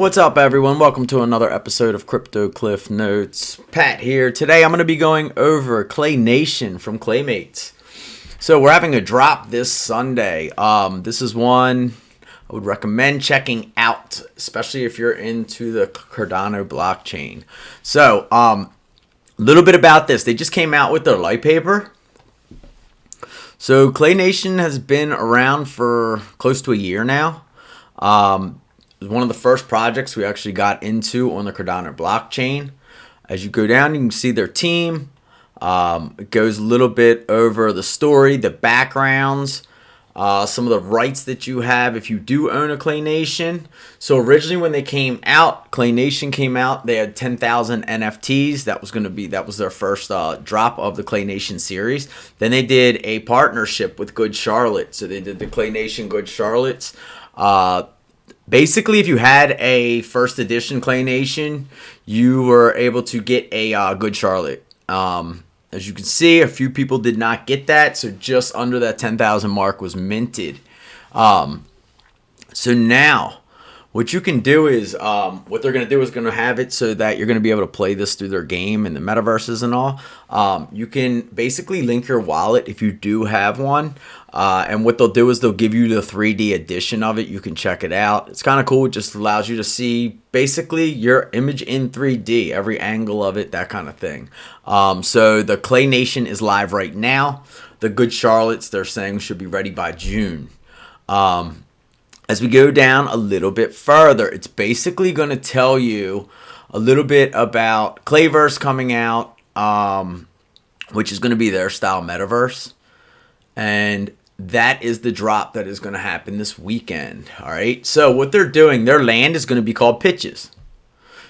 What's up, everyone? Welcome to another episode of Crypto Cliffnotes. Pat here. Today I'm going to be going over Clay Nation from Claymates. So we're having a drop this Sunday. This is one I would recommend checking out, especially if you're into the Cardano blockchain. So a little bit about this. They just came out with their light paper. So Clay Nation has been around for close to a year now. It was one of the first projects we actually got into on the Cardano blockchain. As you go down, you can see their team. It goes a little bit over the story, the backgrounds, some of the rights that you have if you do own a Clay Nation. So originally when they came out, Clay Nation came out, they had 10,000 NFTs. That was their first drop of the Clay Nation series. Then they did a partnership with Good Charlotte. So they did the Clay Nation Good Charlottes. Basically, if you had a first edition Clay Nation, you were able to get a Good Charlotte. As you can see, a few people did not get that, so just under that 10,000 mark was minted. So now, what you can do is, what they're going to do is going to have it so that you're going to be able to play this through their game and the metaverses and all. You can basically link your wallet if you do have one. And what they'll do is they'll give you the 3D edition of it. You can check it out. It's kind of cool. It just allows you to see basically your image in 3D, every angle of it, that kind of thing. So the Clay Nation is live right now. The Good Charlottes, they're saying, should be ready by June. As we go down a little bit further, it's basically going to tell you a little bit about Clayverse coming out, which is going to be their style metaverse. And that is the drop that is going to happen this weekend. All right. So what they're doing, their land is going to be called pitches.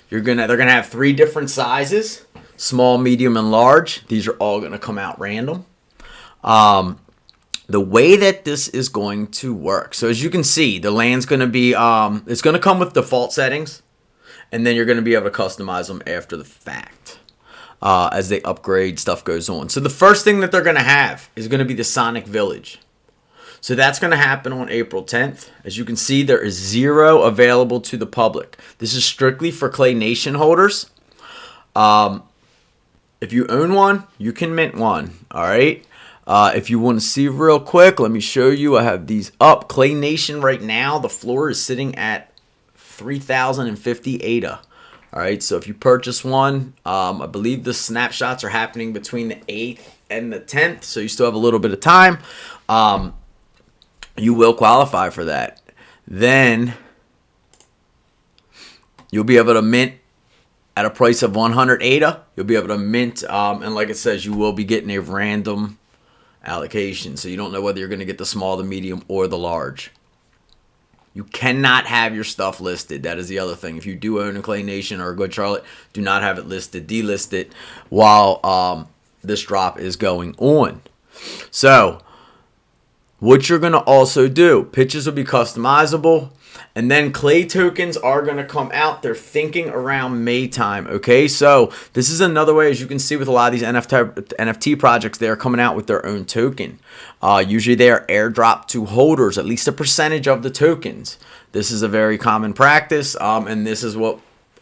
They're going to have 3 different sizes: small, medium, and large. These are all going to come out random. The way that this is going to work. So as you can see, the land's going to be, it's going to come with default settings, and then you're going to be able to customize them after the fact. As they upgrade, stuff goes on. So the first thing that they're going to have is going to be the Sonic Village. So that's going to happen on April 10th. As you can see, there is 0 available to the public. This is strictly for Clay Nation holders. If you own one, you can mint one. All right. If you want to see real quick, let me show you. I have these up. Clay Nation right now, the floor is sitting at 3,050 ADA. All right, so if you purchase one, I believe the snapshots are happening between the 8th and the 10th, so you still have a little bit of time. You will qualify for that. Then you'll be able to mint at a price of 100 ADA. You'll be able to mint, and like it says, you will be getting a random allocation, so you don't know whether you're going to get the small, the medium, or the large. You cannot have your stuff listed. That is the other thing. If you do own a Clay Nation or a Good Charlotte, do not have it listed. Delist it while this drop is going on. So what you're going to also do, pitches will be customizable. And then Clay tokens are going to come out. They're thinking around May time. Okay, so this is another way, as you can see with a lot of these NFT projects, they are coming out with their own token. Usually they are airdropped to holders, at least a percentage of the tokens. This is a very common practice, and this is what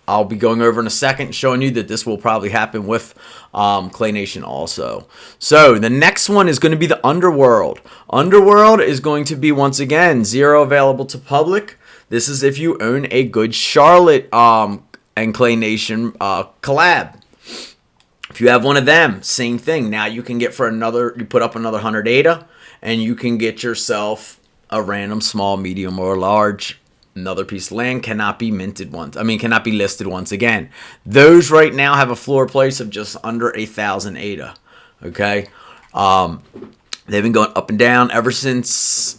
I'll be going over in a second, showing you that this will probably happen with Clay Nation also. So the next one is going to be the Underworld. Underworld is going to be, once again, 0 available to public. This is if you own a Good Charlotte and Clay Nation collab. If you have one of them, same thing. Now you can get for another, you put up another 100 ADA, and you can get yourself a random small, medium, or large. Another piece of land cannot be minted once. Cannot be listed once again. Those right now have a floor price of just under 1,000 ADA. Okay, they've been going up and down ever since.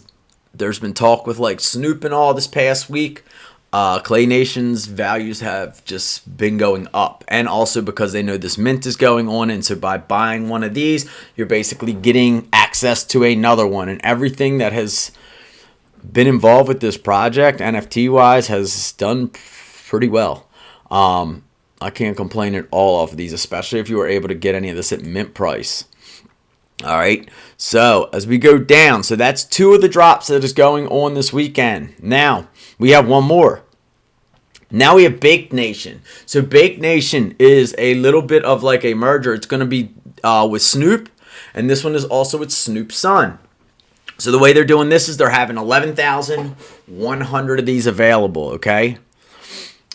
There's been talk with like Snoop and all this past week. Clay Nation's values have just been going up, and also because they know this mint is going on, and so by buying one of these, you're basically getting access to another one, and everything that has been involved with this project, NFT wise, has done pretty well. I can't complain at all off of these, especially if you were able to get any of this at mint price. All right, so as we go down, so that's 2 of the drops that is going on this weekend. Now we have one more. Now we have Baked Nation. So Baked Nation is a little bit of like a merger. It's going to be with Snoop, and this one is also with Snoop's son. So the way they're doing this is they're having 11,100 of these available, okay?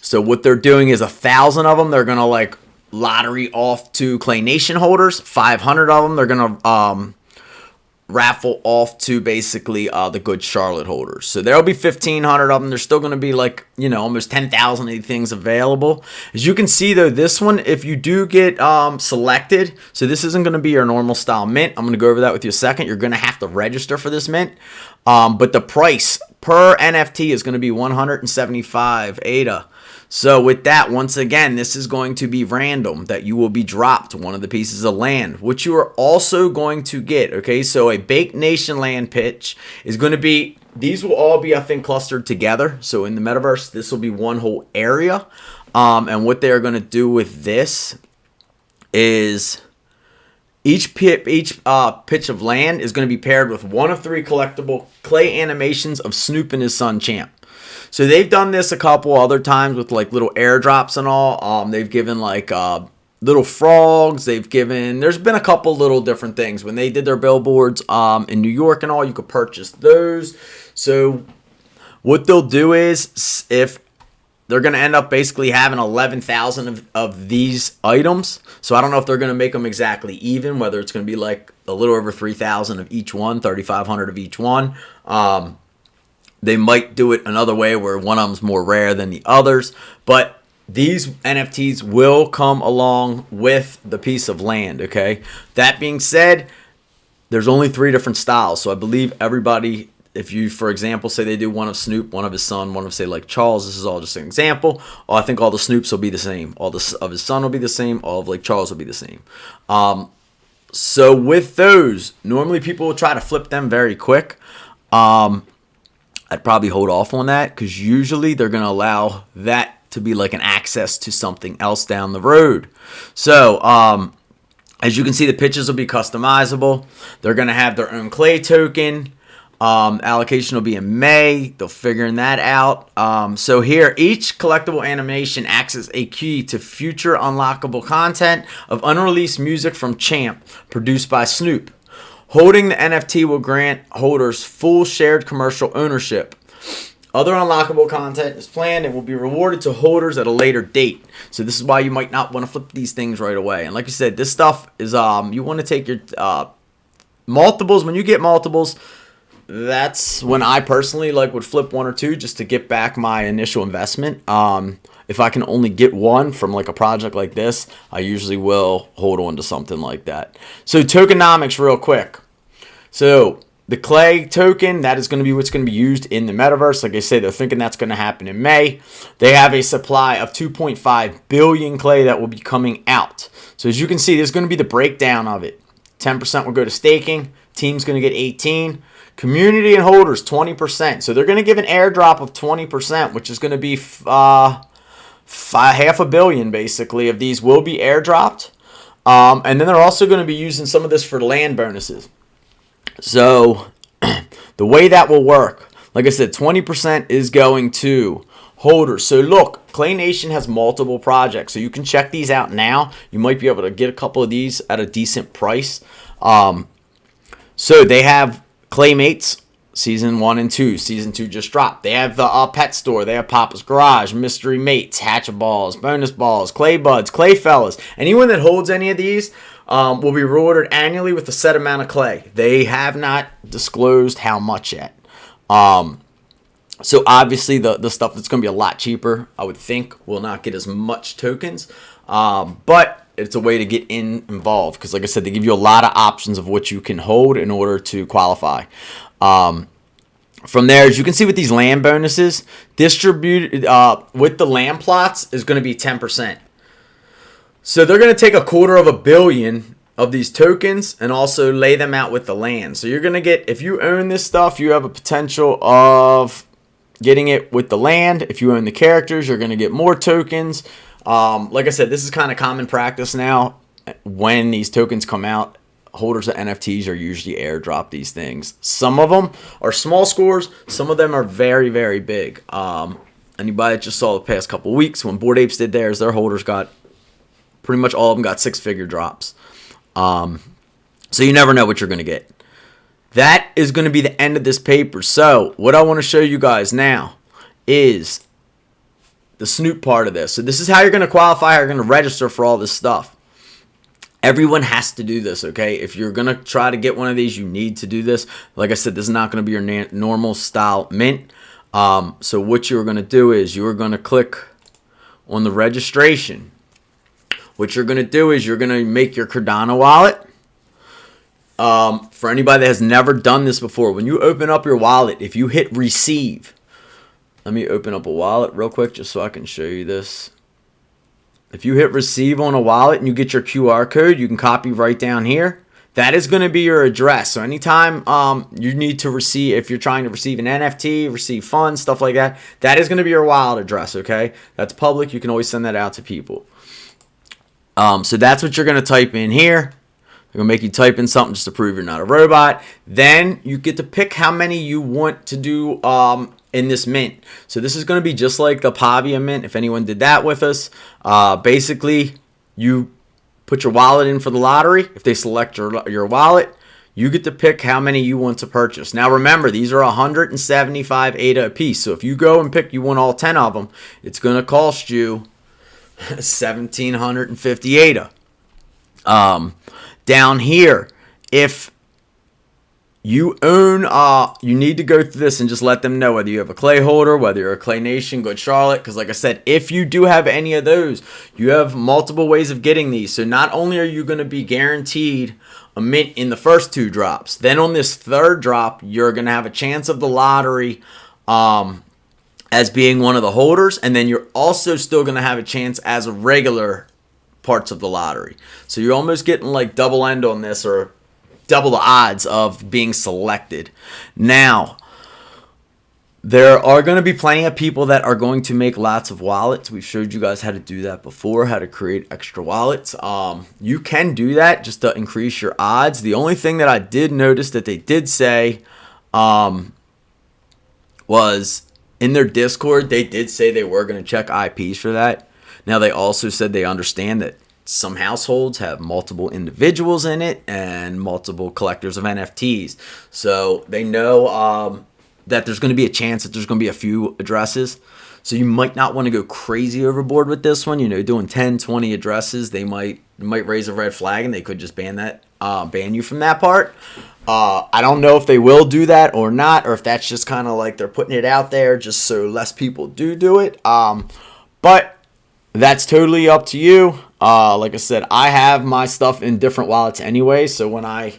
So what they're doing is 1,000 of them they're going to like lottery off to Clay Nation holders. 500 of them they're going to raffle off to basically the Good Charlotte holders. So there'll be 1,500 of them. There's still going to be like, you know, almost 10,000 of these things available. As you can see though, this one, if you do get selected, so this isn't going to be your normal style mint. I'm going to go over that with you in a second. You're going to have to register for this mint. But the price per NFT is going to be 175 ADA. So with that, once again, this is going to be random, that you will be dropped one of the pieces of land, which you are also going to get, okay? So a Baked Nation land pitch is going to be, these will all be, I think, clustered together. So in the metaverse, this will be one whole area. And what they're going to do with this is each pitch of land is going to be paired with one of 3 collectible clay animations of Snoop and his son Champ. So they've done this a couple other times with like little airdrops and all. They've given like little frogs. There's been a couple little different things. When they did their billboards in New York and all, you could purchase those. So what they'll do is, if they're going to end up basically having 11,000 of these items. So I don't know if they're going to make them exactly even, whether it's going to be like a little over 3,000 of each one, 3,500 of each one. They might do it another way where one of them's more rare than the others. But these NFTs will come along with the piece of land, okay? That being said, there's only 3 different styles. So I believe everybody, if you, for example, say they do one of Snoop, one of his son, one of, say, like Charles, this is all just an example. I think all the Snoops will be the same. All of his son will be the same. All of, like, Charles will be the same. So with those, normally people will try to flip them very quick. I'd probably hold off on that because usually they're going to allow that to be like an access to something else down the road. So, as you can see, the pitches will be customizable. They're going to have their own clay token. Allocation will be in May. They're figuring that out. So here, each collectible animation acts as a key to future unlockable content of unreleased music from Champ, produced by Snoop. Holding the NFT will grant holders full shared commercial ownership. Other unlockable content is planned and will be rewarded to holders at a later date. So this is why you might not want to flip these things right away. And like I said, this stuff is, you want to take your multiples. When you get multiples, that's when I personally would flip 1 or 2 just to get back my initial investment. If I can only get one from like a project like this, I usually will hold on to something like that. So tokenomics real quick. So the clay token, that is going to be what's going to be used in the metaverse. Like I say, they're thinking that's going to happen in May. They have a supply of 2.5 billion clay that will be coming out. So as you can see, there's going to be the breakdown of it. 10% will go to staking. Team's going to get 18%. Community and holders, 20%. So they're going to give an airdrop of 20%, which is going to be $500 million basically of these will be airdropped. And then they're also going to be using some of this for land bonuses. So the way that will work, like I said, 20% is going to holders. So look, Clay Nation has multiple projects, so you can check these out now. You might be able to get a couple of these at a decent price. So they have Claymates Season 1 and 2. Season 2 just dropped. They have the pet store. They have Papa's Garage, Mystery Mates, Hatchaballs, Bonus Balls, Clay Buds, Clay Fellas. Anyone that holds any of these will be rewarded annually with a set amount of clay. They have not disclosed how much yet. So obviously the stuff that's going to be a lot cheaper, I would think, will not get as much tokens. But it's a way to get involved because, like I said, they give you a lot of options of what you can hold in order to qualify. From there, as you can see with these land bonuses, distributed with the land plots is going to be 10%. So they're going to take $250 million of these tokens and also lay them out with the land. So you're going to get, if you own this stuff, you have a potential of getting it with the land. If you own the characters, you're going to get more tokens. Like I said, this is kind of common practice now. When these tokens come out, holders of NFTs are usually airdrop these things. Some of them are small scores. Some of them are very, very big. Anybody that just saw the past couple weeks when Bored Apes did theirs, their holders got pretty much all of them got 6-figure drops. So you never know what you're going to get. That is going to be the end of this paper. So what I want to show you guys now is the Snoop part of this. So this is how you're going to qualify, how you're going to register for all this stuff. Everyone has to do this, okay? If you're going to try to get one of these, you need to do this. Like I said, this is not going to be your normal style mint. So what you're going to do is you're going to click on the registration. What you're going to do is you're going to make your Cardano wallet. For anybody that has never done this before, when you open up your wallet, if you hit receive, let me open up a wallet real quick just so I can show you this. If you hit receive on a wallet and you get your QR code, you can copy right down here. That is going to be your address. So anytime you need to receive, if you're trying to receive an NFT, receive funds, stuff like that, that is going to be your wallet address, okay? That's public. You can always send that out to people. So that's what you're going to type in here. They're going to make you type in something just to prove you're not a robot. Then you get to pick how many you want to do in this mint. So this is going to be just like the Pavia mint, if anyone did that with us. Basically, you put your wallet in for the lottery. If they select your wallet, you get to pick how many you want to purchase. Now remember, these are 175 ADA a piece. So if you go and pick, you want all 10 of them, it's going to cost you 1,750 ADA. Down here, if you own, you need to go through this and just let them know whether you have a Clay holder, whether you're a Clay Nation, Good Charlotte. Because like I said, if you do have any of those, you have multiple ways of getting these. So not only are you going to be guaranteed a mint in the first 2 drops, then on this 3rd drop, you're going to have a chance of the lottery as being one of the holders. And then you're also still going to have a chance as a regular parts of the lottery. So you're almost getting like double end on this, or double the odds of being selected. Now, there are going to be plenty of people that are going to make lots of wallets. We've showed you guys how to do that before, how to create extra wallets. You can do that just to increase your odds. The only thing that I did notice that they did say was in their Discord, they did say they were going to check IPs for that. Now, they also said they understand that some households have multiple individuals in it and multiple collectors of NFTs. So they know that there's going to be a chance that there's going to be a few addresses. So you might not want to go crazy overboard with this one. You know, doing 10, 20 addresses, they might raise a red flag and they could just ban you from that part. I don't know if they will do that or not, or if that's just kind of like they're putting it out there just so less people do it. But that's totally up to you. Like I said, I have my stuff in different wallets anyway, so when I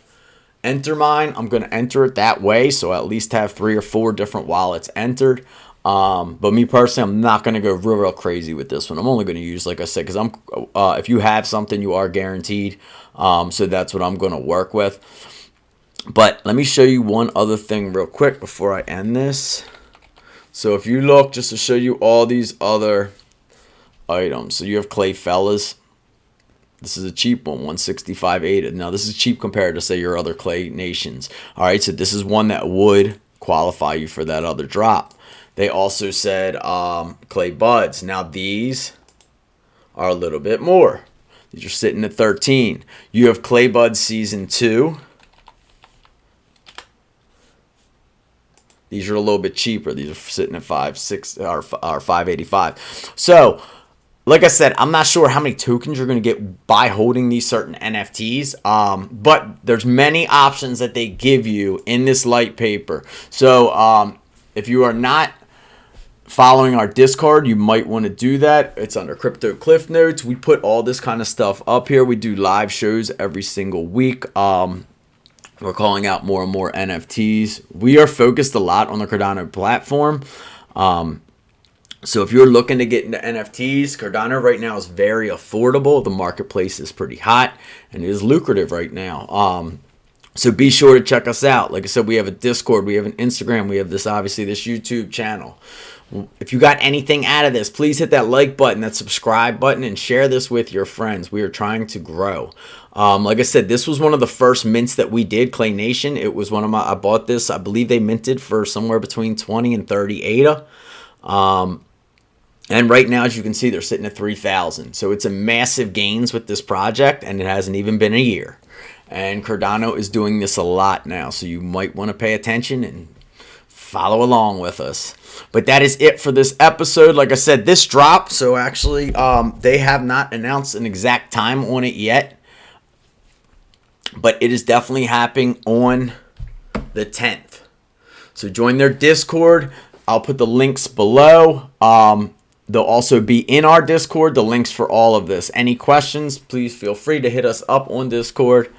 enter mine, I'm going to enter it that way, so I at least have 3 or 4 different wallets entered. But me personally, I'm not going to go real crazy with this one. I'm only going to use, like I said, because if you have something, you are guaranteed. So that's what I'm going to work with. But let me show you one other thing real quick before I end this. So if you look, just to show you all these other items. So you have Clay Fellas. This is a cheap one, 165 ADA. Now this is cheap compared to say your other Clay Nations. All right, so this is one that would qualify you for that other drop. They also said Clay Buds. Now these are a little bit more. These are sitting at 13. You have Clay Buds Season 2. These are a little bit cheaper. These are sitting at 585. So, like I said, I'm not sure how many tokens you're going to get by holding these certain NFTs, but there's many options that they give you in this light paper. So, if you are not following our Discord, you might want to do that. It's under Crypto Cliffnotes. We put all this kind of stuff up here. We do live shows every single week. We're calling out more and more NFTs. We are focused a lot on the Cardano platform. So if you're looking to get into NFTs, Cardano right now is very affordable. The marketplace is pretty hot and it is lucrative right now. So be sure to check us out. Like I said, we have a Discord, we have an Instagram, we have this YouTube channel. If you got anything out of this, please hit that like button, that subscribe button, and share this with your friends. We are trying to grow. Like I said, this was one of the first mints that we did, Clay Nation. It was I bought this, I believe they minted for somewhere between 20 and 30 ADA. And right now, as you can see, they're sitting at 3,000. So it's a massive gains with this project, and it hasn't even been a year. And Cardano is doing this a lot now, so you might want to pay attention and follow along with us. But that is it for this episode. Like I said, this drop, so actually they have not announced an exact time on it yet, but it is definitely happening on the 10th. So join their Discord. I'll put the links below. They'll also be in our Discord, the links for all of this. Any questions, please feel free to hit us up on Discord.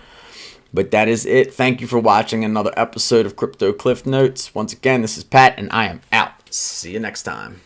But that is it. Thank you for watching another episode of Crypto Cliff Notes. Once again, this is Pat, and I am out. See you next time.